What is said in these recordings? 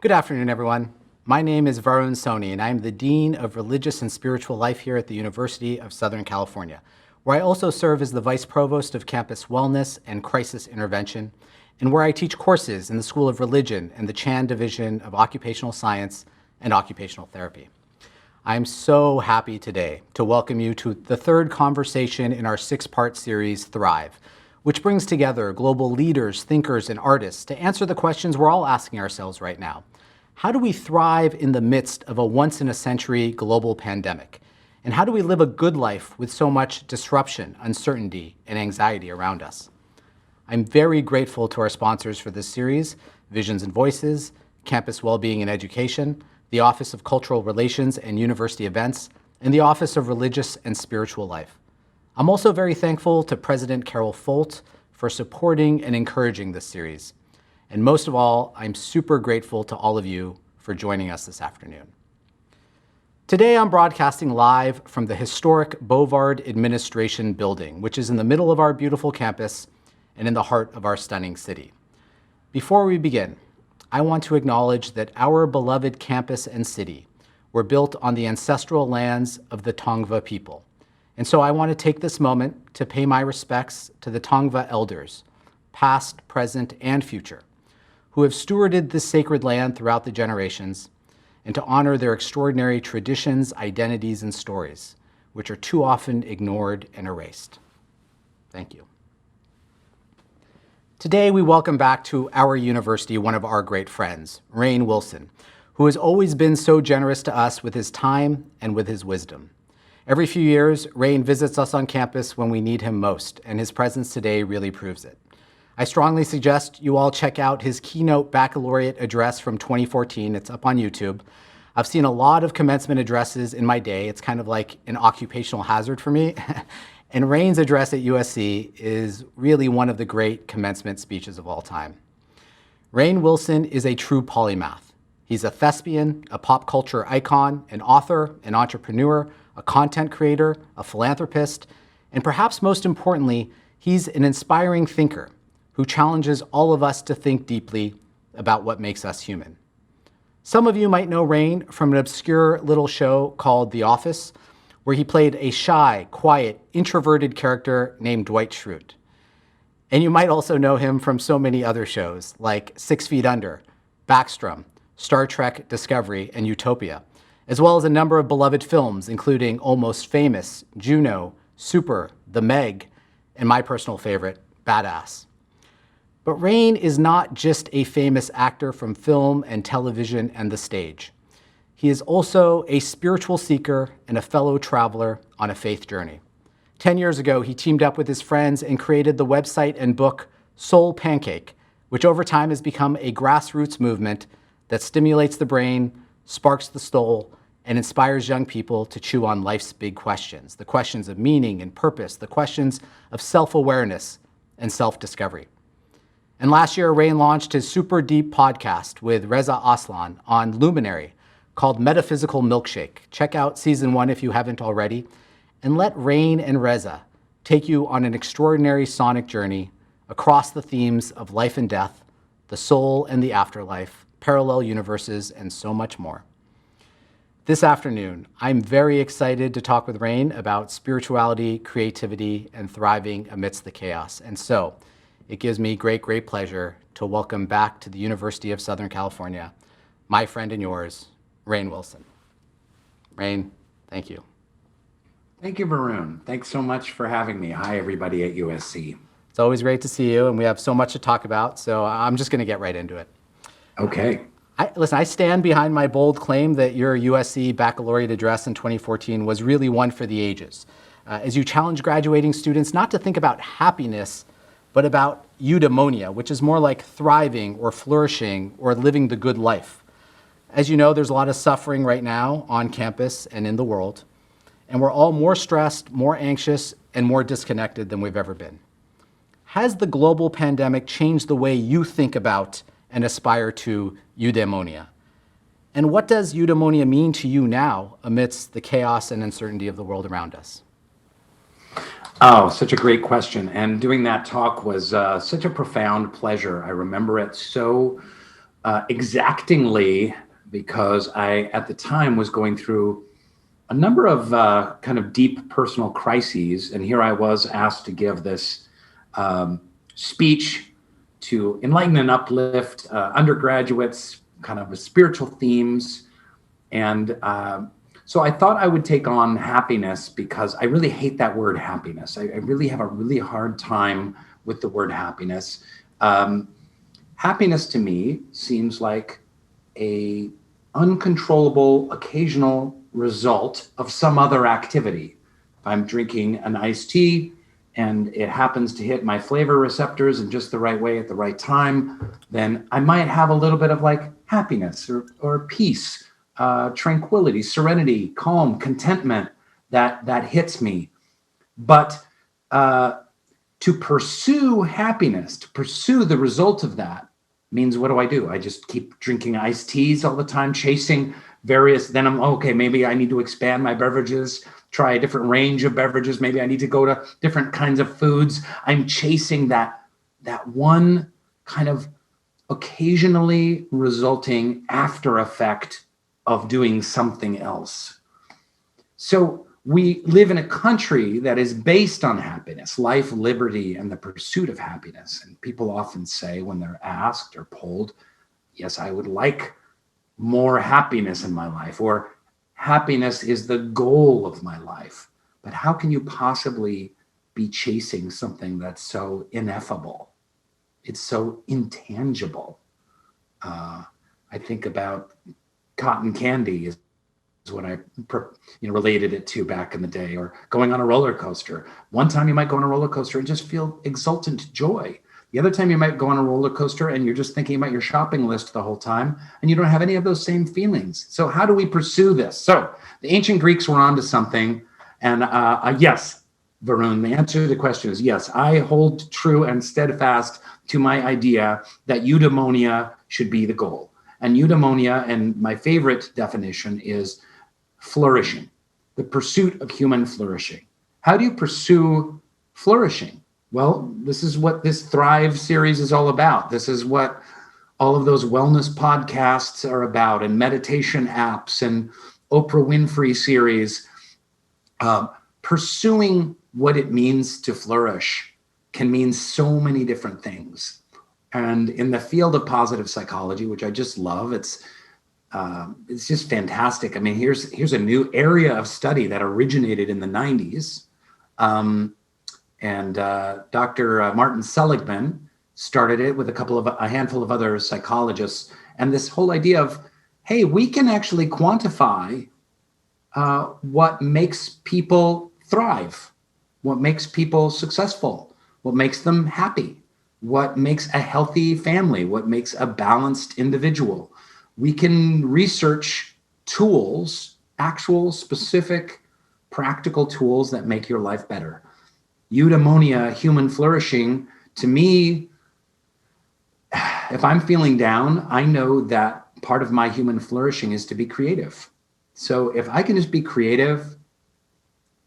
Good afternoon, everyone. My name is Varun Soni, and I'm the Dean of Religious and Spiritual Life here at the University of Southern California, where I also serve as the Vice Provost of Campus Wellness and Crisis Intervention, and where I teach courses in the School of Religion and the Chan Division of Occupational Science and Occupational Therapy. I'm so happy today to welcome you to the third conversation in our six-part series, Thrive, which brings together global leaders, thinkers, and artists to answer the questions we're all asking ourselves right now. How do we thrive in the midst of a once-in-a-century global pandemic? And how do we live a good life with so much disruption, uncertainty, and anxiety around us? I'm very grateful to our sponsors for this series, Visions and Voices, Campus Wellbeing and Education, the Office of Cultural Relations and University Events, and the Office of Religious and Spiritual Life. I'm also very thankful to President Carol Folt for supporting and encouraging this series. And most of all, I'm super grateful to all of you for joining us this afternoon. Today, I'm broadcasting live from the historic Bovard Administration Building, which is in the middle of our beautiful campus and in the heart of our stunning city. Before we begin, I want to acknowledge that our beloved campus and city were built on the ancestral lands of the Tongva people. And so I want to take this moment to pay my respects to the Tongva elders, past, present, and future, who have stewarded this sacred land throughout the generations, and to honor their extraordinary traditions, identities, and stories, which are too often ignored and erased. Thank you. Today, we welcome back to our university one of our great friends, Rainn Wilson, who has always been so generous to us with his time and with his wisdom. Every few years, Rainn visits us on campus when we need him most, and his presence today really proves it. I strongly suggest you all check out his keynote baccalaureate address from 2014. It's up on YouTube. I've seen a lot of commencement addresses in my day. It's kind of like an occupational hazard for me. And Rainn's address at USC is really one of the great commencement speeches of all time. Rainn Wilson is a true polymath. He's a thespian, a pop culture icon, an author, an entrepreneur, a content creator, a philanthropist, and perhaps most importantly, he's an inspiring thinker who challenges all of us to think deeply about what makes us human. Some of you might know Rainn from an obscure little show called The Office, where he played a shy, quiet, introverted character named Dwight Schrute. And you might also know him from so many other shows like 6 Feet Under, Backstrom, Star Trek Discovery, and Utopia, as well as a number of beloved films, including Almost Famous, Juno, Super, The Meg, and my personal favorite, Badass. But Rainn is not just a famous actor from film and television and the stage. He is also a spiritual seeker and a fellow traveler on a faith journey. 10 years ago, he teamed up with his friends and created the website and book Soul Pancake, which over time has become a grassroots movement that stimulates the brain, sparks the soul, and inspires young people to chew on life's big questions, the questions of meaning and purpose, the questions of self-awareness and self-discovery. And last year, Rainn launched his super deep podcast with Reza Aslan on Luminary called Metaphysical Milkshake. Check out season 1 if you haven't already, and let Rainn and Reza take you on an extraordinary sonic journey across the themes of life and death, the soul and the afterlife, parallel universes, and so much more. This afternoon, I'm very excited to talk with Rainn about spirituality, creativity, and thriving amidst the chaos. And so, it gives me great, great pleasure to welcome back to the University of Southern California, my friend and yours, Rainn Wilson. Rainn, thank you. Thank you, Varun. Thanks so much for having me. Hi, everybody at USC. It's always great to see you, and we have so much to talk about, so I'm just going to get right into it. Okay. Listen, I stand behind my bold claim that your USC baccalaureate address in 2014 was really one for the ages, as you challenge graduating students not to think about happiness, but about eudaimonia, which is more like thriving or flourishing or living the good life. As you know, there's a lot of suffering right now on campus and in the world, and we're all more stressed, more anxious, and more disconnected than we've ever been. Has the global pandemic changed the way you think about and aspire to eudaimonia? And what does eudaimonia mean to you now amidst the chaos and uncertainty of the world around us? Oh, such a great question. And doing that talk was such a profound pleasure. I remember it so exactingly because I, at the time, was going through a number of kind of deep personal crises. And here I was asked to give this speech to enlighten and uplift undergraduates, kind of with spiritual themes. And so I thought I would take on happiness because I really hate that word happiness. I really have a really hard time with the word happiness. Um, Happiness to me seems like a uncontrollable occasional result of some other activity. If I'm drinking an iced tea and it happens to hit my flavor receptors in just the right way at the right time, then I might have a little bit of like happiness or peace, tranquility, serenity, calm, contentment that hits me. But uh, to pursue happiness, to pursue the result of that means what do? I just keep drinking iced teas all the time, chasing various, then I'm okay, maybe I need to expand my beverages, try a different range of beverages, maybe I need to go to different kinds of foods. I'm chasing that one kind of occasionally resulting after effect of doing something else. So we live in a country that is based on happiness, life, liberty, and the pursuit of happiness. And people often say when they're asked or polled, yes, I would like more happiness in my life, or happiness is the goal of my life. But how can you possibly be chasing something that's so ineffable? It's so intangible. Uh, I think about cotton candy is what I related it to back in the day, or going on a roller coaster. One time you might go on a roller coaster and just feel exultant joy. The other time you might go on a roller coaster and you're just thinking about your shopping list the whole time and you don't have any of those same feelings. So how do we pursue this? So the ancient Greeks were onto something. And yes, Varun, the answer to the question is yes, I hold true and steadfast to my idea that eudaimonia should be the goal. And eudaimonia, and my favorite definition, is flourishing, the pursuit of human flourishing. How do you pursue flourishing? Well, this is what this Thrive series is all about. This is what all of those wellness podcasts are about, and meditation apps and Oprah Winfrey series. Pursuing what it means to flourish can mean so many different things. And in the field of positive psychology, which I just love, it's just fantastic. I mean, here's a new area of study that originated in the 90s. And Dr. Martin Seligman started it with a handful of other psychologists. And this whole idea of, hey, we can actually quantify what makes people thrive, what makes people successful, what makes them happy, what makes a healthy family, what makes a balanced individual. We can research tools, actual specific practical tools that make your life better. Eudaimonia, human flourishing, to me, if I'm feeling down, I know that part of my human flourishing is to be creative. So if I can just be creative,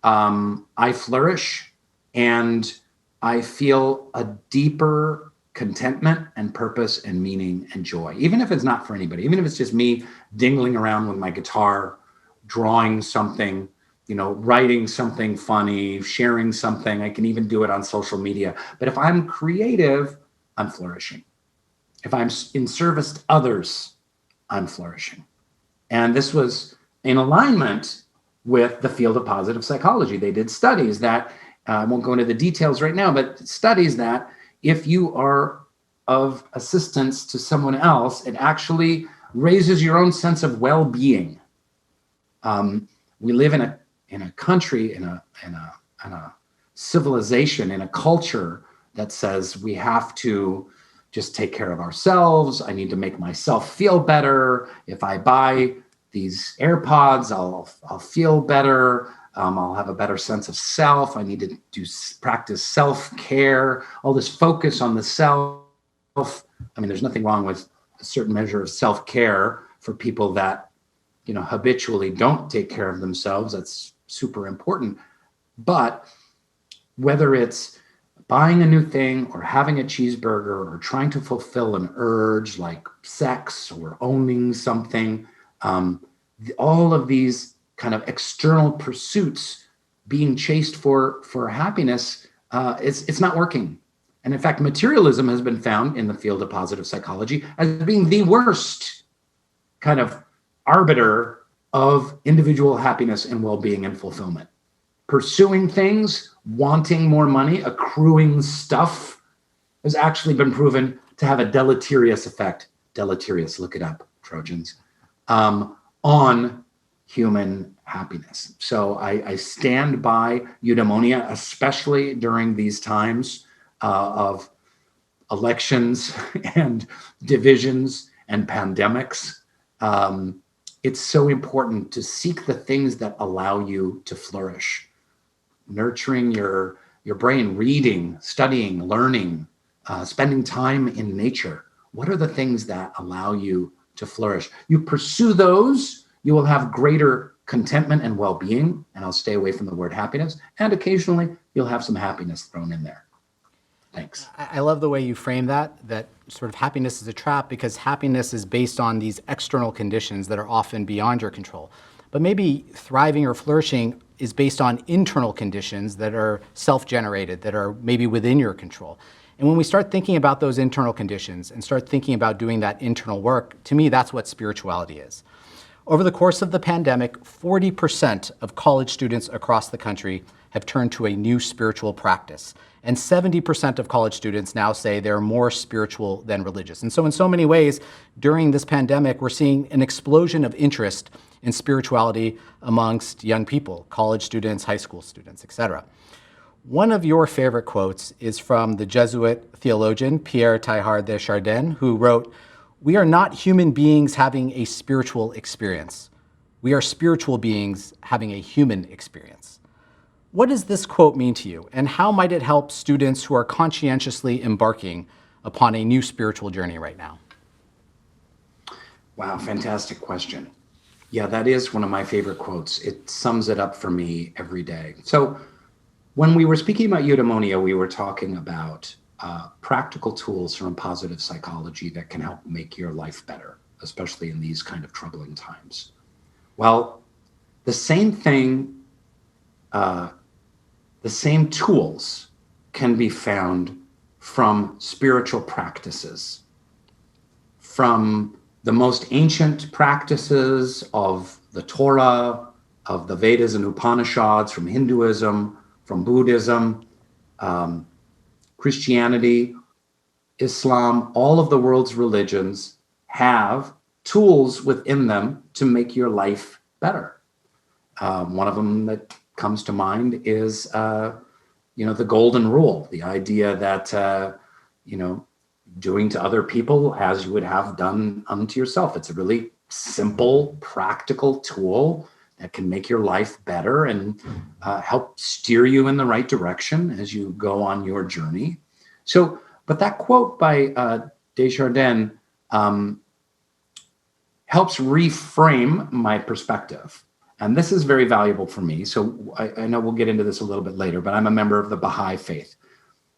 I flourish and I feel a deeper contentment and purpose and meaning and joy, even if it's not for anybody, even if it's just me dingling around with my guitar, drawing something, writing something funny, sharing something. I can even do it on social media. But if I'm creative, I'm flourishing. If I'm in service to others, I'm flourishing. And this was in alignment with the field of positive psychology. They did studies that, I won't go into the details right now, but studies that if you are of assistance to someone else, it actually raises your own sense of well-being. We live in a country, in a civilization, in a culture that says we have to just take care of ourselves. I need to make myself feel better. If I buy these AirPods, I'll feel better. I'll have a better sense of self. I need to practice self-care, all this focus on the self. I mean, there's nothing wrong with a certain measure of self-care for people that, habitually don't take care of themselves. That's super important. But whether it's buying a new thing or having a cheeseburger or trying to fulfill an urge like sex or owning something, all of these kind of external pursuits being chased for happiness, it's not working. And in fact, materialism has been found in the field of positive psychology as being the worst kind of arbiter of individual happiness and well-being and fulfillment. Pursuing things, wanting more money, accruing stuff has actually been proven to have a deleterious effect. Deleterious, look it up, Trojans, on human happiness. So I stand by eudaimonia, especially during these times of elections and divisions and pandemics. It's so important to seek the things that allow you to flourish. Nurturing your brain, reading, studying, learning, spending time in nature. What are the things that allow you to flourish? You pursue those, you will have greater contentment and well-being, and I'll stay away from the word happiness, and occasionally you'll have some happiness thrown in there. Thanks. I love the way you frame that sort of happiness is a trap, because happiness is based on these external conditions that are often beyond your control. But maybe thriving or flourishing is based on internal conditions that are self-generated, that are maybe within your control. And when we start thinking about those internal conditions and start thinking about doing that internal work, to me, that's what spirituality is. Over the course of the pandemic, 40% of college students across the country have turned to a new spiritual practice. And 70% of college students now say they're more spiritual than religious. And so in so many ways, during this pandemic, we're seeing an explosion of interest in spirituality amongst young people, college students, high school students, etc. One of your favorite quotes is from the Jesuit theologian Pierre Teilhard de Chardin, who wrote, "We are not human beings having a spiritual experience. We are spiritual beings having a human experience." What does this quote mean to you, and how might it help students who are conscientiously embarking upon a new spiritual journey right now? Wow, fantastic question. Yeah, that is one of my favorite quotes. It sums it up for me every day. So when we were speaking about eudaimonia, we were talking about practical tools from positive psychology that can help make your life better, especially in these kind of troubling times. Well, the same thing, the same tools can be found from spiritual practices, from the most ancient practices of the Torah, of the Vedas and Upanishads, from Hinduism, from Buddhism, Christianity, Islam. All of the world's religions have tools within them to make your life better. One of them that comes to mind is, the golden rule, the idea that, doing to other people as you would have done unto yourself. It's a really simple, practical tool that can make your life better and help steer you in the right direction as you go on your journey. So, but that quote by Desjardins helps reframe my perspective. And this is very valuable for me. So I know we'll get into this a little bit later, but I'm a member of the Baha'i faith.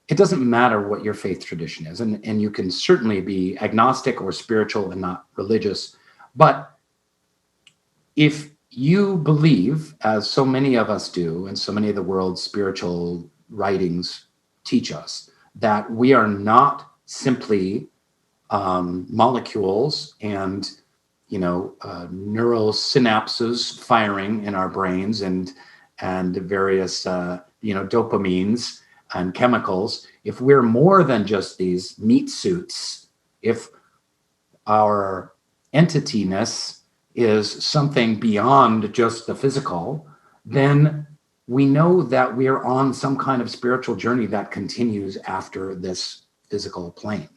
It doesn't matter what your faith tradition is, and you can certainly be agnostic or spiritual and not religious. But if you believe, as so many of us do, and so many of the world's spiritual writings teach us, that we are not simply molecules and neural synapses firing in our brains and various dopamines and chemicals, if we're more than just these meat suits, if our entityness is something beyond just the physical, then we know that we are on some kind of spiritual journey that continues after this physical plane.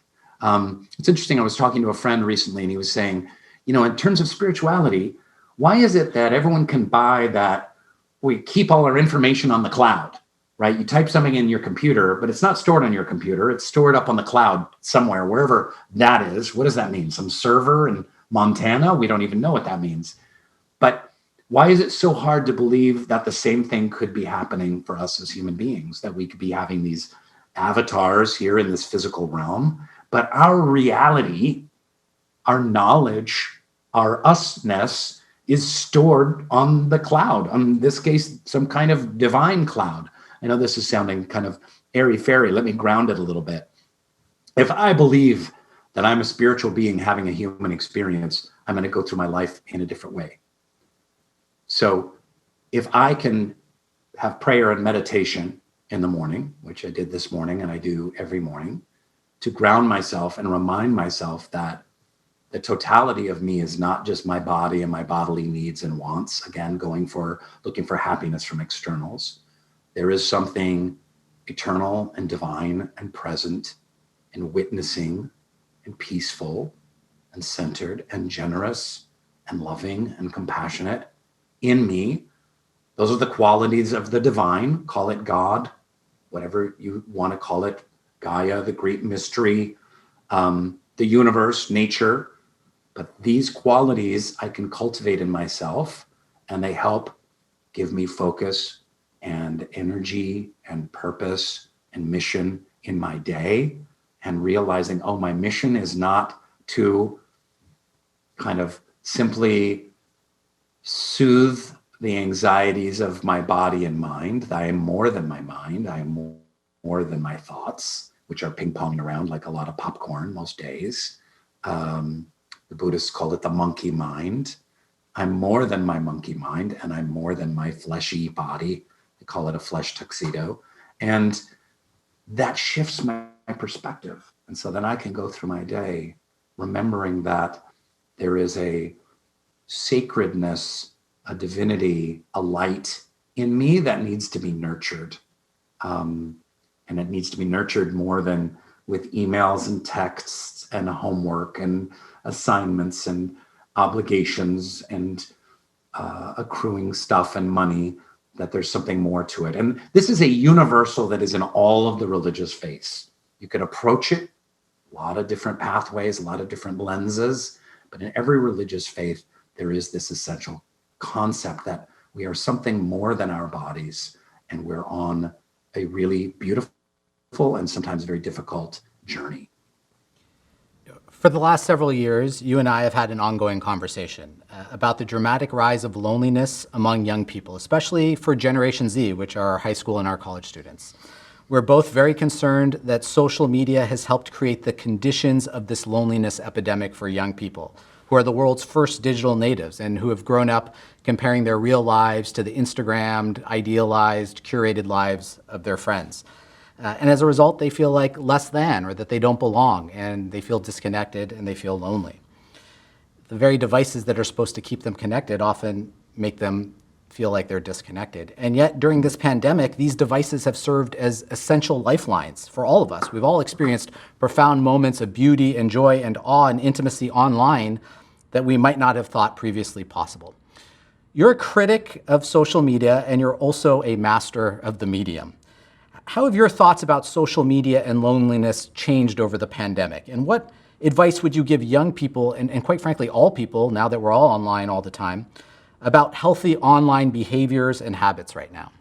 It's interesting. I was talking to a friend recently, and he was saying, in terms of spirituality, why is it that everyone can buy that we keep all our information on the cloud, right? You type something in your computer, but it's not stored on your computer. It's stored up on the cloud somewhere, wherever that is. What does that mean? Some server in Montana? We don't even know what that means. But why is it so hard to believe that the same thing could be happening for us as human beings, that we could be having these avatars here in this physical realm, but our reality, our knowledge, our usness is stored on the cloud, in this case, some kind of divine cloud. I know this is sounding kind of airy-fairy. Let me ground it a little bit. If I believe that I'm a spiritual being having a human experience, I'm going to go through my life in a different way. So if I can have prayer and meditation in the morning, which I did this morning and I do every morning, to ground myself and remind myself that the totality of me is not just my body and my bodily needs and wants, again, looking for happiness from externals. There is something eternal and divine and present and witnessing and peaceful and centered and generous and loving and compassionate in me. Those are the qualities of the divine. Call it God, whatever you want to call it, Gaia, the great mystery, the universe, nature. But these qualities I can cultivate in myself, and they help give me focus and energy and purpose and mission in my day, and realizing, oh, my mission is not to kind of simply soothe the anxieties of my body and mind. I am more than my mind. I am more than my thoughts, which are ping-ponging around like a lot of popcorn most days. The Buddhists call it the monkey mind. I'm more than my monkey mind, and I'm more than my fleshy body. They call it a flesh tuxedo. And that shifts my perspective. And so then I can go through my day remembering that there is a sacredness, a divinity, a light in me that needs to be nurtured. And it needs to be nurtured more than with emails and texts and homework and assignments and obligations and accruing stuff and money, that there's something more to it. And this is a universal that is in all of the religious faiths. You could approach it a lot of different pathways, a lot of different lenses, but in every religious faith, there is this essential concept that we are something more than our bodies, and we're on a really beautiful and sometimes very difficult journey. For the last several years, you and I have had an ongoing conversation about the dramatic rise of loneliness among young people, especially for Generation Z, which are our high school and our college students. We're both very concerned that social media has helped create the conditions of this loneliness epidemic for young people, who are the world's first digital natives and who have grown up comparing their real lives to the Instagrammed, idealized, curated lives of their friends. And as a result, they feel like less than, or that they don't belong, and they feel disconnected and they feel lonely. The very devices that are supposed to keep them connected often make them feel like they're disconnected. And yet, during this pandemic, these devices have served as essential lifelines for all of us. We've all experienced profound moments of beauty and joy and awe and intimacy online that we might not have thought previously possible. You're a critic of social media, and you're also a master of the medium. How have your thoughts about social media and loneliness changed over the pandemic? And what advice would you give young people, and quite frankly, all people, now that we're all online all the time, about healthy online behaviors and habits right now?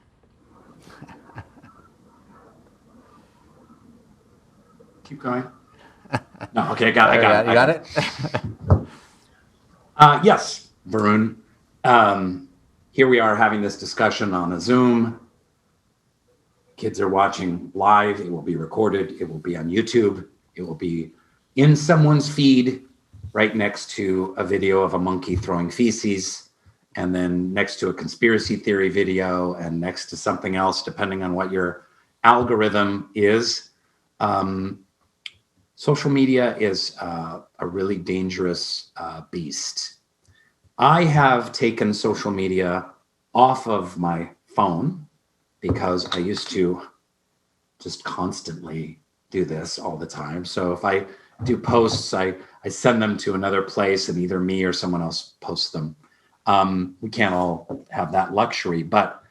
Keep going. No, okay, I got it. You got it? Yes, Varun. Here we are having this discussion on a Zoom. Kids are watching live. It will be recorded. It will be on YouTube. It will be in someone's feed right next to a video of a monkey throwing feces, and then next to a conspiracy theory video, and next to something else, depending on what your algorithm is. Social media is a really dangerous beast. I have taken social media off of my phone because I used to just constantly do this all the time. So if I do posts, I send them to another place, and either me or someone else posts them. We can't all have that luxury, but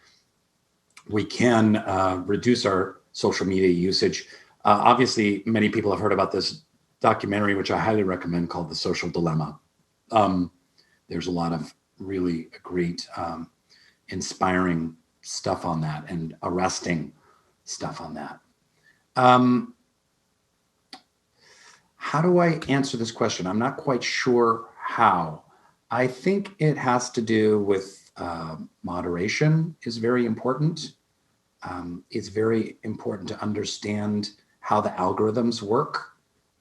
we can reduce our social media usage. Obviously, many people have heard about this documentary, which I highly recommend, called The Social Dilemma. There's a lot of really great, inspiring stuff on that, and arresting stuff on that. Um, how do I answer this question? I'm not quite sure how. I think it has to do with moderation is very important. It's very important to understand how the algorithms work.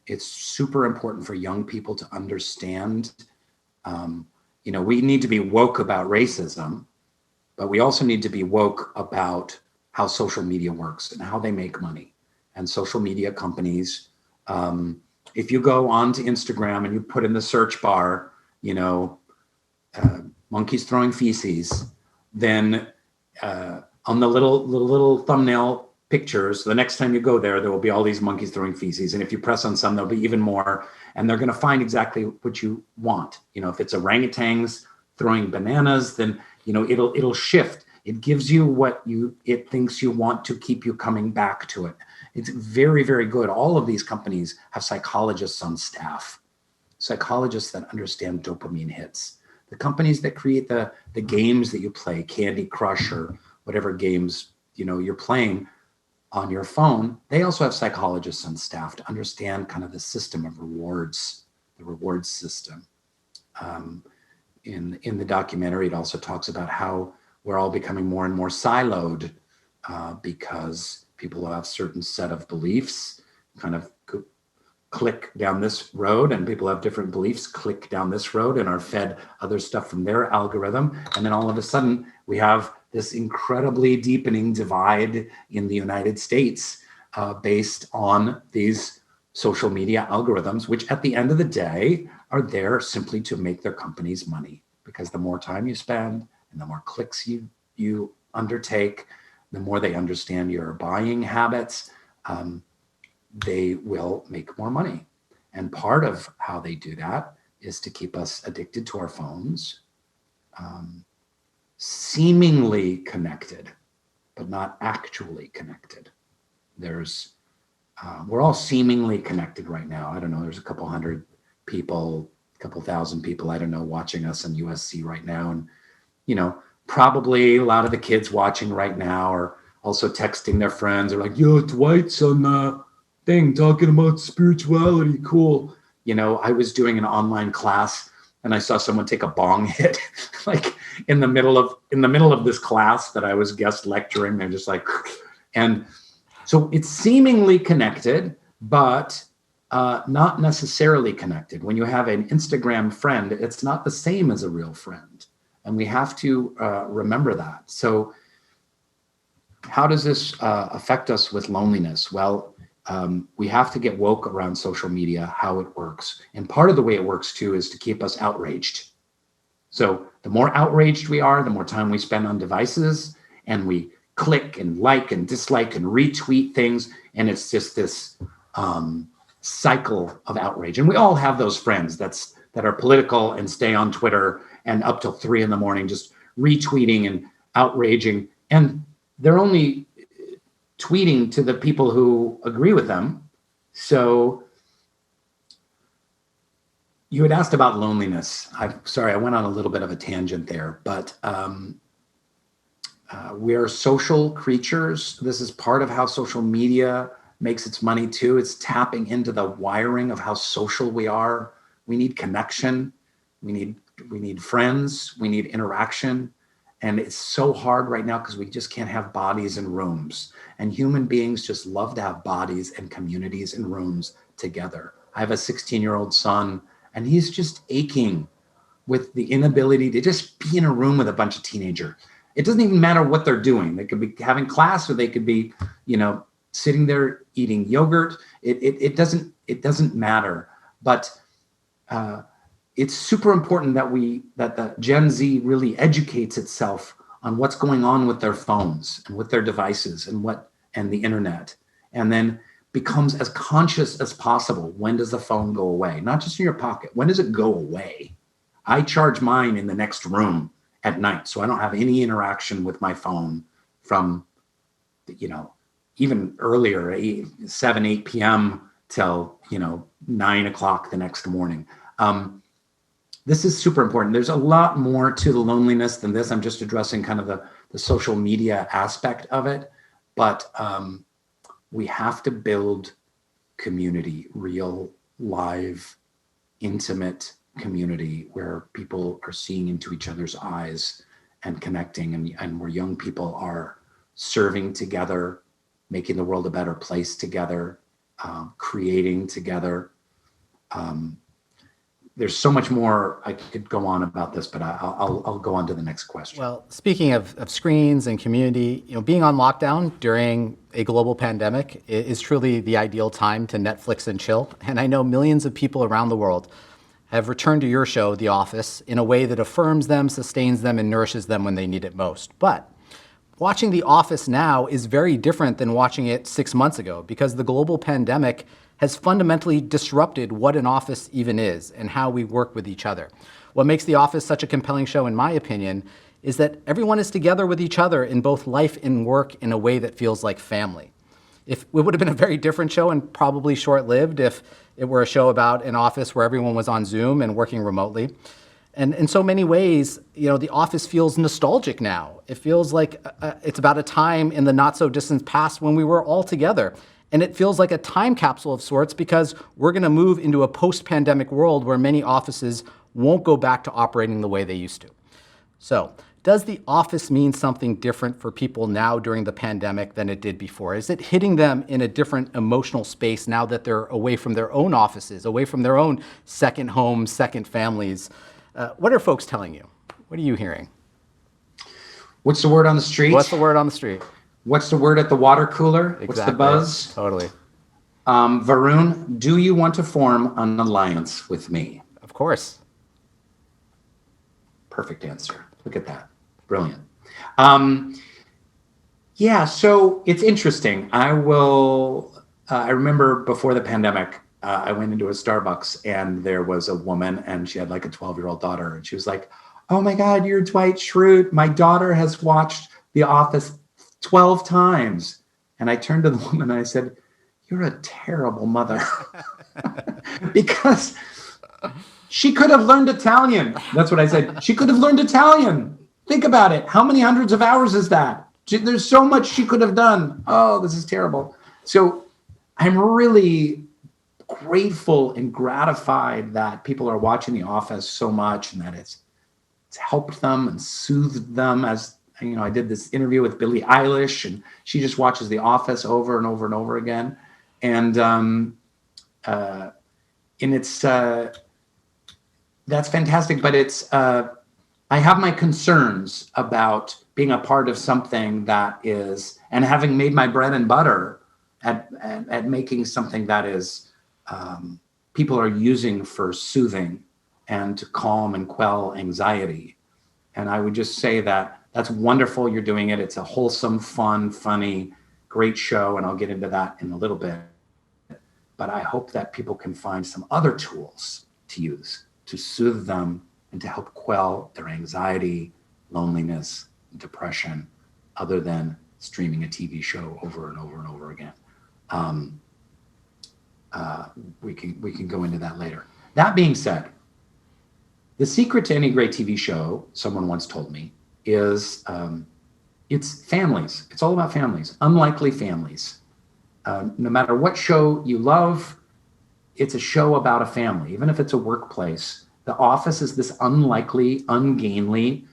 It's super important for young people to understand. We need to be woke about racism, but we also need to be woke about how social media works and how they make money. And social media companies, if you go onto Instagram and you put in the search bar, monkeys throwing feces, then on the little thumbnail pictures, the next time you go there will be all these monkeys throwing feces. And if you press on some, there'll be even more. And they're going to find exactly what you want. If it's orangutans throwing bananas, then it'll shift. It gives you what it thinks you want to keep you coming back to it. It's very, very good. All of these companies have psychologists on staff, psychologists that understand dopamine hits. The companies that create the games that you play, Candy Crush or whatever games you're playing on your phone, they also have psychologists on staff to understand kind of the system of rewards, the reward system. In the documentary, it also talks about how we're all becoming more and more siloed because people have certain set of beliefs, kind of click down this road, and people have different beliefs, click down this road, and are fed other stuff from their algorithm. And then all of a sudden, we have this incredibly deepening divide in the United States based on these social media algorithms, which at the end of the day are there simply to make their companies money. Because the more time you spend and the more clicks you undertake, the more they understand your buying habits, they will make more money. And part of how they do that is to keep us addicted to our phones, seemingly connected, but not actually connected. We're all seemingly connected right now. I don't know, there's a couple hundred people, a couple thousand people, I don't know, watching us on USC right now. And, probably a lot of the kids watching right now are also texting their friends. They're like, yo, Dwight's on thing talking about spirituality. Cool. I was doing an online class and I saw someone take a bong hit like in the middle of this class that I was guest lecturing. They're just like, and so it's seemingly connected, but not necessarily connected. When you have an Instagram friend, it's not the same as a real friend. And we have to remember that. So how does this affect us with loneliness? Well, we have to get woke around social media, how it works. And part of the way it works too is to keep us outraged. So the more outraged we are, the more time we spend on devices, and we click and like and dislike and retweet things. And it's just this cycle of outrage. And we all have those friends that are political and stay on Twitter and up till 3 a.m. just retweeting and outraging. And they're only tweeting to the people who agree with them. So you had asked about loneliness. Sorry, I went on a little bit of a tangent there, but we are social creatures. This is part of how social media makes its money too. It's tapping into the wiring of how social we are. We need connection. We need friends. We need interaction. And it's so hard right now because we just can't have bodies in rooms. And human beings just love to have bodies and communities and rooms together. I have a 16-year-old son, and he's just aching with the inability to just be in a room with a bunch of teenagers. It doesn't even matter what they're doing. They could be having class, or they could be, sitting there eating yogurt. It doesn't matter. But it's super important that the Gen Z really educates itself on what's going on with their phones and with their devices and the internet, and then becomes as conscious as possible. When does the phone go away? Not just in your pocket. When does it go away? I charge mine in the next room at night, so I don't have any interaction with my phone from, even earlier, 7, 8 p.m. till 9 o'clock the next morning. This is super important. There's a lot more to the loneliness than this. I'm just addressing kind of the social media aspect of it. But we have to build community, real, live, intimate community where people are seeing into each other's eyes and connecting, and where young people are serving together, making the world a better place together, creating together. There's so much more I could go on about this, but I'll go on to the next question. Well, speaking of screens and community, being on lockdown during a global pandemic is truly the ideal time to Netflix and chill. And I know millions of people around the world have returned to your show, The Office, in a way that affirms them, sustains them, and nourishes them when they need it most. But watching The Office now is very different than watching it 6 months ago, because the global pandemic has fundamentally disrupted what an office even is and how we work with each other. What makes The Office such a compelling show, in my opinion, is that everyone is together with each other in both life and work in a way that feels like family. If it would have been a very different show and probably short-lived if it were a show about an office where everyone was on Zoom and working remotely. And in so many ways, The Office feels nostalgic now. It feels like it's about a time in the not-so-distant past when we were all together. And it feels like a time capsule of sorts, because we're going to move into a post-pandemic world where many offices won't go back to operating the way they used to. So, does The Office mean something different for people now during the pandemic than it did before? Is it hitting them in a different emotional space now that they're away from their own offices, away from their own second homes, second families? What are folks telling you? What are you hearing? What's the word on the street? What's the word on the street? What's the word at the water cooler? Exactly. What's the buzz? Totally. Varun, do you want to form an alliance with me? Of course. Perfect answer. Look at that. Brilliant. Yeah, so it's interesting. I remember before the pandemic, I went into a Starbucks and there was a woman and she had like a 12-year-old daughter. And she was like, "Oh my God, you're Dwight Schrute. My daughter has watched The Office 12 times. And I turned to the woman and I said, "You're a terrible mother." Because she could have learned Italian. That's what I said. She could have learned Italian. Think about it. How many hundreds of hours is that? There's so much she could have done. Oh, this is terrible. So I'm really grateful and gratified that people are watching The Office so much, and that it's helped them and soothed them. As I did this interview with Billie Eilish, and she just watches The Office over and over and over again. And it's that's fantastic. But it's I have my concerns about being a part of something that is, and having made my bread and butter at making something that is people are using for soothing and to calm and quell anxiety. And I would just say that that's wonderful. You're doing it. It's a wholesome, fun, funny, great show. And I'll get into that in a little bit. But I hope that people can find some other tools to use to soothe them and to help quell their anxiety, loneliness, depression, other than streaming a TV show over and over and over again. We can go into that later. That being said, the secret to any great TV show, someone once told me, is it's families. It's all about families, unlikely families. No matter what show you love, it's a show about a family. Even if it's a workplace, The Office is this unlikely, ungainly,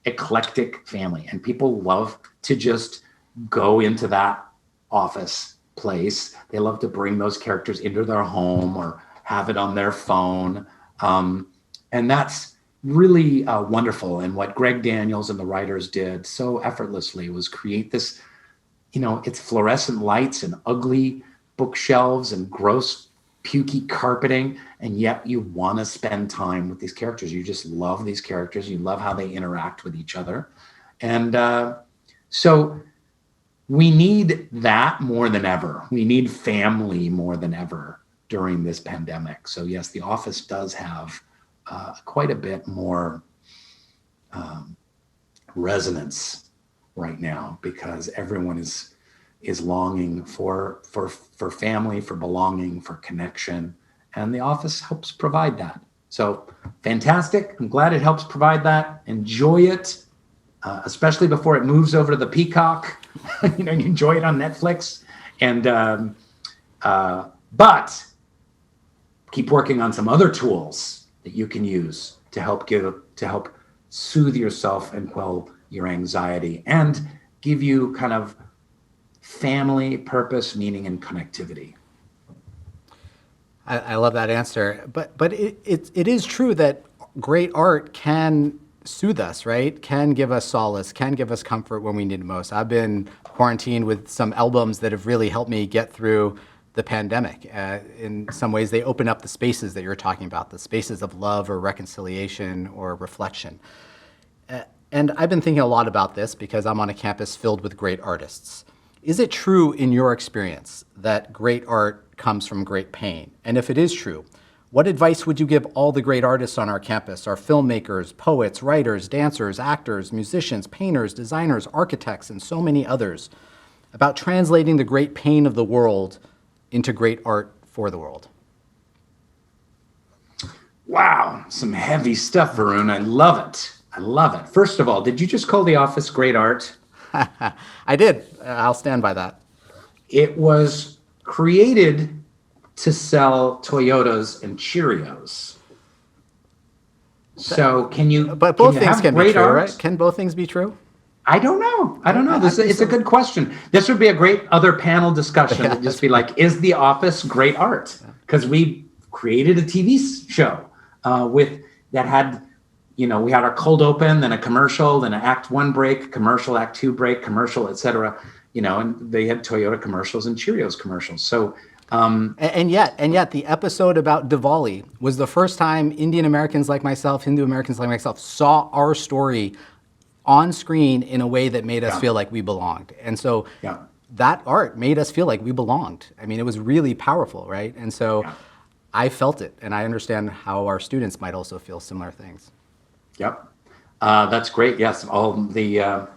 eclectic family. And people love to just go into that office place. They love to bring those characters into their home or have it on their phone. And that's really wonderful. And what Greg Daniels and the writers did so effortlessly was create this, it's fluorescent lights and ugly bookshelves and gross, pukey carpeting. And yet you want to spend time with these characters. You just love these characters. You love how they interact with each other. And so we need that more than ever. We need family more than ever during this pandemic. So yes, The Office does have quite a bit more resonance right now, because everyone is longing for family, for belonging, for connection, and The Office helps provide that. So fantastic! I'm glad it helps provide that. Enjoy it, especially before it moves over to the Peacock. You enjoy it on Netflix, And but keep working on some other tools that you can use to help soothe yourself and quell your anxiety and give you kind of family, purpose, meaning, and connectivity. I love that answer. But it is true that great art can soothe us, right? Can give us solace, can give us comfort when we need it most. I've been quarantined with some albums that have really helped me get through the pandemic. In some ways, they open up the spaces that you're talking about, the spaces of love or reconciliation or reflection. And I've been thinking a lot about this because I'm on a campus filled with great artists. Is it true in your experience that great art comes from great pain? And if it is true, what advice would you give all the great artists on our campus, our filmmakers, poets, writers, dancers, actors, musicians, painters, designers, architects, and so many others, about translating the great pain of the world into great art for the world? Wow, some heavy stuff, Varun. I love it. I love it. First of all, did you just call The Office great art? I did. I'll stand by that. It was created to sell Toyotas and Cheerios. So can you? But both can you things have can be great true, art? right? Can both things be true? I don't know. I don't know. It's a good question. This would be a great other panel discussion. Yeah. To just be like, is The Office great art? Because we created a TV show with that had, we had our cold open, then a commercial, then an act one break, commercial, act two break, commercial, etc. And they had Toyota commercials and Cheerios commercials. So. And yet, the episode about Diwali was the first time Indian Americans like myself, Hindu Americans like myself, saw our story on screen in a way that made us feel like we belonged. And so that art made us feel like we belonged. I mean, it was really powerful, right? And so I felt it, and I understand how our students might also feel similar things. Yep. That's great. Yes. All the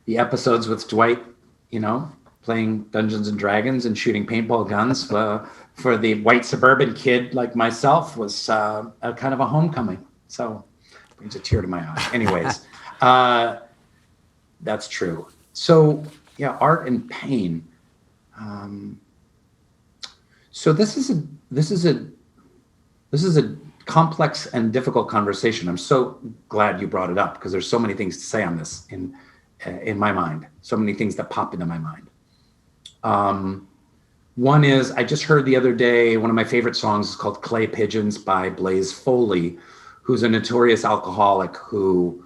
episodes with Dwight, playing Dungeons and Dragons and shooting paintball guns for the white suburban kid like myself was a kind of a homecoming. So brings a tear to my eye. Anyways, that's true. So art and pain. So this is a complex and difficult conversation. I'm so glad you brought it up because there's so many things to say on this in my mind. So many things that pop into my mind. One is, I just heard the other day, one of my favorite songs is called Clay Pigeons by Blaze Foley, who's a notorious alcoholic who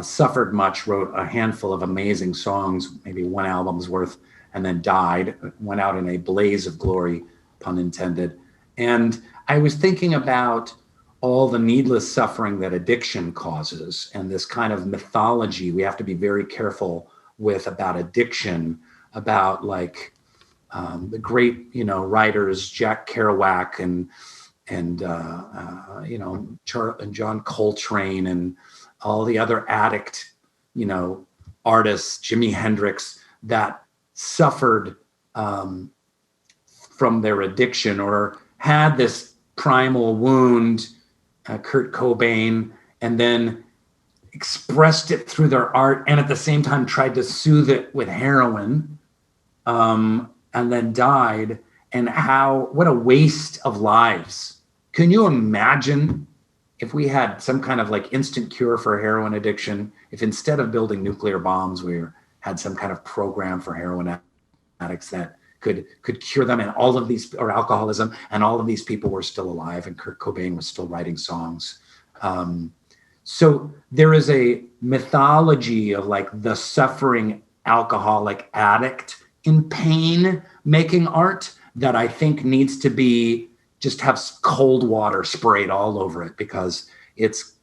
suffered much, wrote a handful of amazing songs, maybe one album's worth, and then died, went out in a blaze of glory, pun intended. And I was thinking about all the needless suffering that addiction causes and this kind of mythology we have to be very careful with about addiction, about like the great, writers, Jack Kerouac and John Coltrane and all the other addict, artists, Jimi Hendrix, that suffered from their addiction or had this primal wound, Kurt Cobain, and then expressed it through their art and at the same time tried to soothe it with heroin, and then died. And what a waste of lives. Can you imagine if we had some kind of like instant cure for heroin addiction, if instead of building nuclear bombs, we had some kind of program for heroin addicts that could cure them, and all of these, or alcoholism, and all of these people were still alive and Kurt Cobain was still writing songs. So there is a mythology of like the suffering alcoholic addict in pain making art that I think needs to be just have cold water sprayed all over it because it's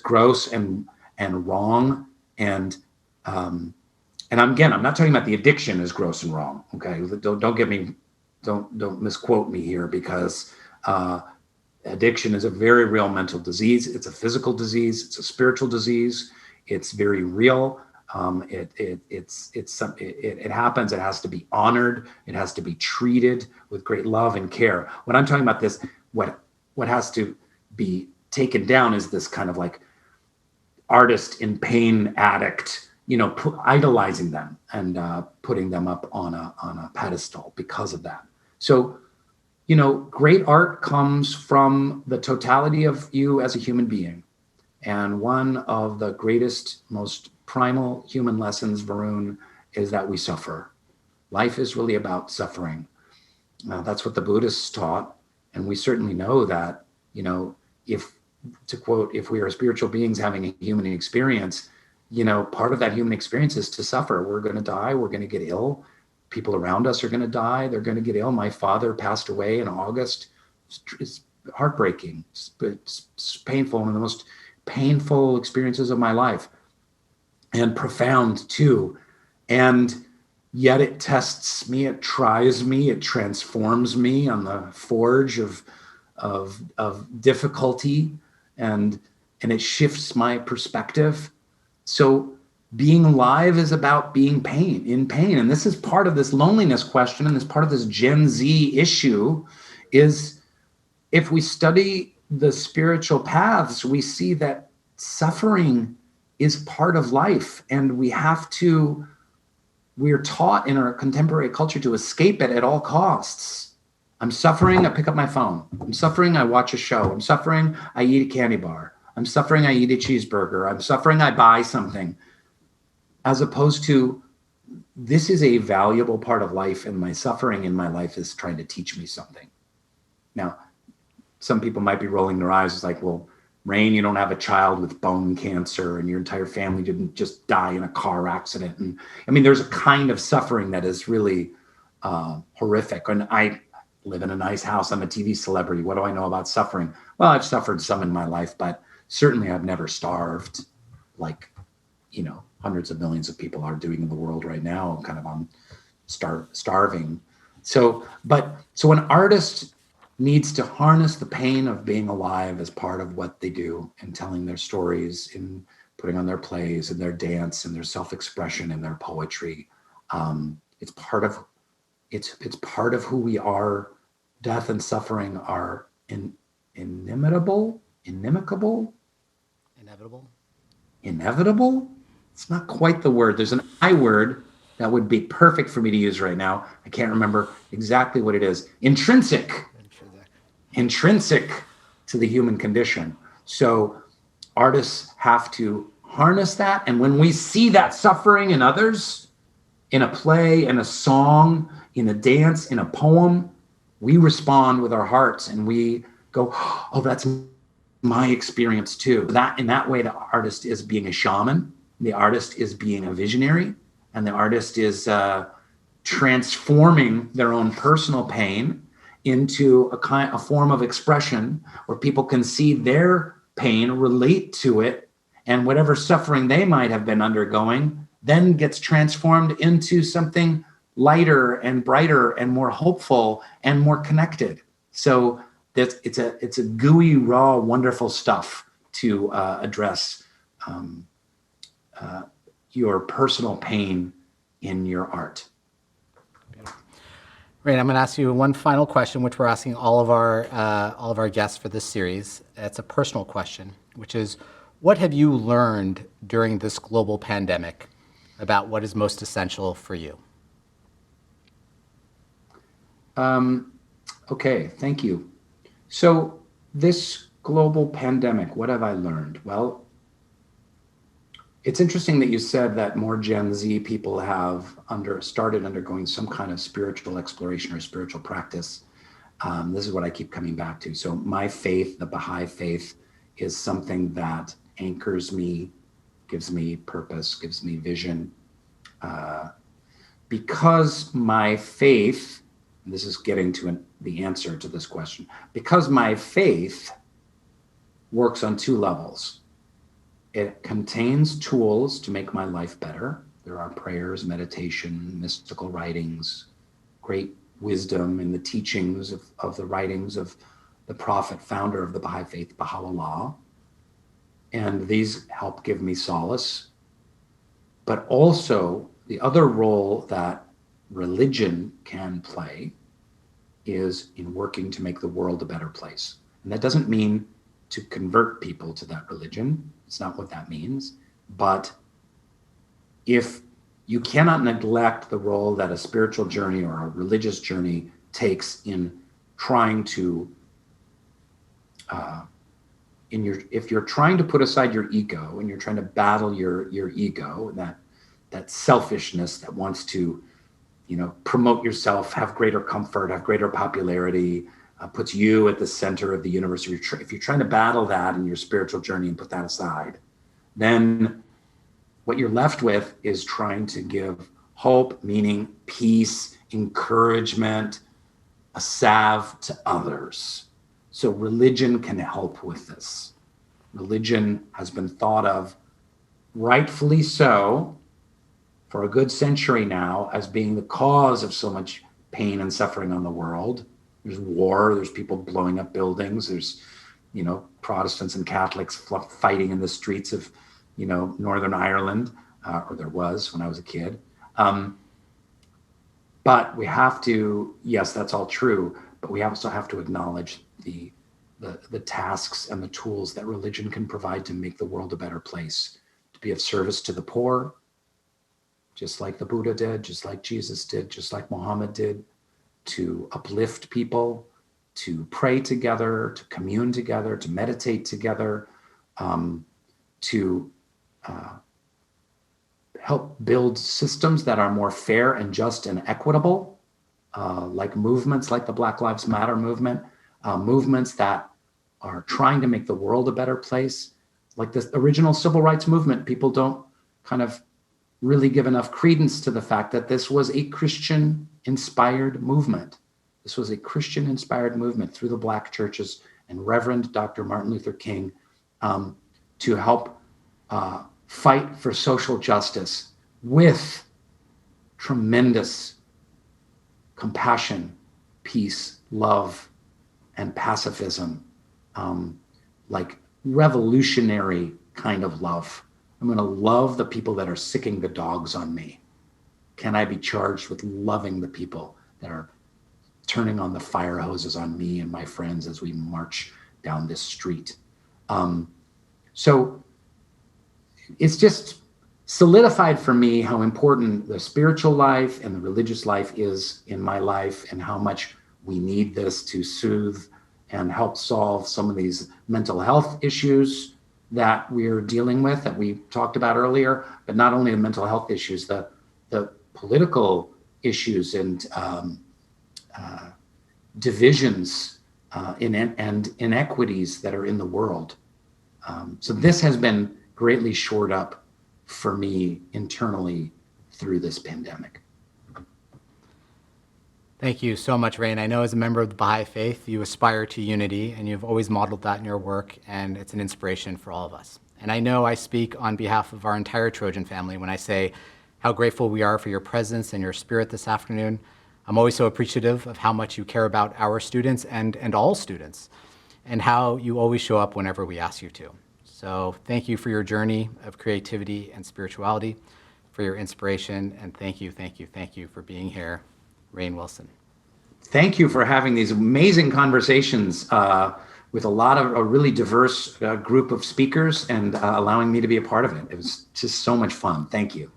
gross and wrong. And I'm not talking about the addiction is gross and wrong. Okay. Don't misquote me here because addiction is a very real mental disease. It's a physical disease. It's a spiritual disease. It's very real. It happens. It has to be honored. It has to be treated with great love and care. When I'm talking about this, what has to be taken down is this kind of like artist in pain addict idolizing them and putting them up on a pedestal because of that. So, great art comes from the totality of you as a human being. And one of the greatest, most primal human lessons, Varun, is that we suffer. Life is really about suffering. That's what the Buddhists taught. And we certainly know that, if, to quote, if we are spiritual beings having a human experience, part of that human experience is to suffer. We're going to die. We're going to get ill. People around us are going to die. They're going to get ill. My father passed away in August. It's heartbreaking. It's painful. One of the most painful experiences of my life, and profound too. And yet it tests me, it tries me, it transforms me on the forge of difficulty, and it shifts my perspective. So being alive is about being in pain. And this is part of this loneliness question, and this part of this Gen Z issue is, if we study the spiritual paths, we see that suffering is part of life, and we're taught in our contemporary culture to escape it at all costs. I'm suffering, I pick up my phone. I'm suffering, I watch a show. I'm suffering, I eat a candy bar. I'm suffering, I eat a cheeseburger. I'm suffering, I buy something. As opposed to, this is a valuable part of life, and my suffering in my life is trying to teach me something. Now, some people might be rolling their eyes. It's like, well, Rain, you don't have a child with bone cancer, and your entire family didn't just die in a car accident. And I mean, there's a kind of suffering that is really horrific. And I live in a nice house. I'm a TV celebrity. What do I know about suffering? Well, I've suffered some in my life, but certainly I've never starved like, hundreds of millions of people are doing in the world right now, kind of on starving. So an artist needs to harness the pain of being alive as part of what they do, and telling their stories, in putting on their plays and their dance and their self-expression and their poetry. It's part of who we are. Death and suffering are inevitable. It's not quite the word. There's an I word that would be perfect for me to use right now. I can't remember exactly what it is. Intrinsic to the human condition. So artists have to harness that. And when we see that suffering in others, in a play, in a song, in a dance, in a poem, we respond with our hearts, and we go, oh, that's my experience too. That, in that way, the artist is being a shaman, the artist is being a visionary, and the artist is transforming their own personal pain into a form of expression where people can see their pain, relate to it, and whatever suffering they might have been undergoing then gets transformed into something lighter and brighter and more hopeful and more connected. So it's a gooey, raw, wonderful stuff to address your personal pain in your art. Rain, I'm going to ask you one final question, which we're asking all of our guests for this series. It's a personal question, which is, what have you learned during this global pandemic about what is most essential for you? Okay, thank you. So this global pandemic, what have I learned? Well, it's interesting that you said that more Gen Z people have started undergoing some kind of spiritual exploration or spiritual practice. This is what I keep coming back to. So my faith, the Baha'i faith, is something that anchors me, gives me purpose, gives me vision. Because my faith, and this is getting to the answer to this question, because my faith works on two levels. It contains tools to make my life better. There are prayers, meditation, mystical writings, great wisdom in the teachings of the writings of the prophet, founder of the Baha'i faith, Baha'u'llah. And these help give me solace. But also, the other role that religion can play is in working to make the world a better place. And that doesn't mean to convert people to that religion. It's not what that means. But if you cannot neglect the role that a spiritual journey or a religious journey takes in trying to, if you're trying to put aside your ego and you're trying to battle your ego, that selfishness that wants to, promote yourself, have greater comfort, have greater popularity, puts you at the center of the universe. If you're trying to battle that in your spiritual journey and put that aside, then what you're left with is trying to give hope, meaning, peace, encouragement, a salve to others. So religion can help with this. Religion has been thought of, rightfully so, for a good century now as being the cause of so much pain and suffering on the world. There's war, there's people blowing up buildings, there's, Protestants and Catholics fighting in the streets of, Northern Ireland, or there was when I was a kid. But we have to, yes, that's all true, but we also have to acknowledge the tasks and the tools that religion can provide to make the world a better place, to be of service to the poor, just like the Buddha did, just like Jesus did, just like Muhammad did, to uplift people, to pray together, to commune together, to meditate together, to help build systems that are more fair and just and equitable, like movements like the Black Lives Matter movement, movements that are trying to make the world a better place. Like the original civil rights movement, people don't kind of really give enough credence to the fact that this was a Christian-inspired movement. This was a Christian-inspired movement through the Black churches and Reverend Dr. Martin Luther King to help fight for social justice with tremendous compassion, peace, love, and pacifism, like revolutionary kind of love. I'm going to love the people that are sicking the dogs on me. Can I be charged with loving the people that are turning on the fire hoses on me and my friends as we march down this street? So it's just solidified for me how important the spiritual life and the religious life is in my life, and how much we need this to soothe and help solve some of these mental health issues that we're dealing with, that we talked about earlier, but not only the mental health issues, the political issues and divisions and inequities that are in the world. So this has been greatly shored up for me internally through this pandemic. Thank you so much, Rain. I know as a member of the Baha'i Faith, you aspire to unity, and you've always modeled that in your work, and it's an inspiration for all of us. And I know I speak on behalf of our entire Trojan family when I say how grateful we are for your presence and your spirit this afternoon. I'm always so appreciative of how much you care about our students and all students, and how you always show up whenever we ask you to. So thank you for your journey of creativity and spirituality, for your inspiration, and thank you for being here, Rainn Wilson. Thank you for having these amazing conversations with a really diverse group of speakers, and allowing me to be a part of it. It was just so much fun. Thank you.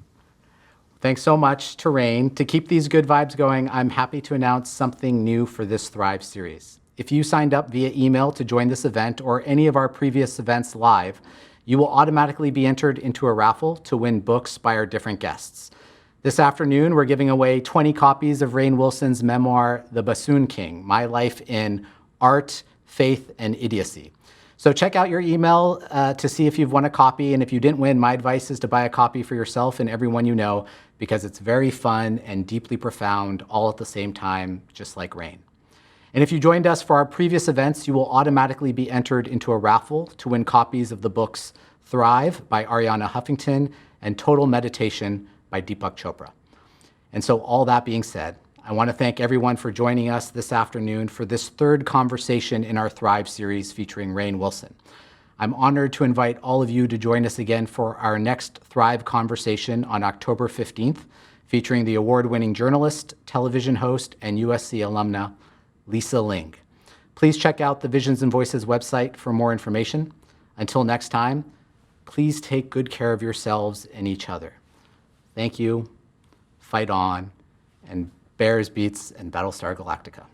Thanks so much to Rainn. To keep these good vibes going, I'm happy to announce something new for this Thrive series. If you signed up via email to join this event or any of our previous events live, you will automatically be entered into a raffle to win books by our different guests. This afternoon, we're giving away 20 copies of Rainn Wilson's memoir, The Bassoon King, My Life in Art, Faith, and Idiocy. So check out your email to see if you've won a copy, and if you didn't win, my advice is to buy a copy for yourself and everyone you know, because it's very fun and deeply profound all at the same time, just like Rainn. And if you joined us for our previous events, you will automatically be entered into a raffle to win copies of the books Thrive by Arianna Huffington and Total Meditation by Deepak Chopra. And so all that being said, I want to thank everyone for joining us this afternoon for this third conversation in our Thrive series featuring Rainn Wilson. I'm honored to invite all of you to join us again for our next Thrive conversation on October 15th, featuring the award-winning journalist, television host, and USC alumna, Lisa Ling. Please check out the Visions and Voices website for more information. Until next time, please take good care of yourselves and each other. Thank you, fight on, and Bears Beats and Battlestar Galactica.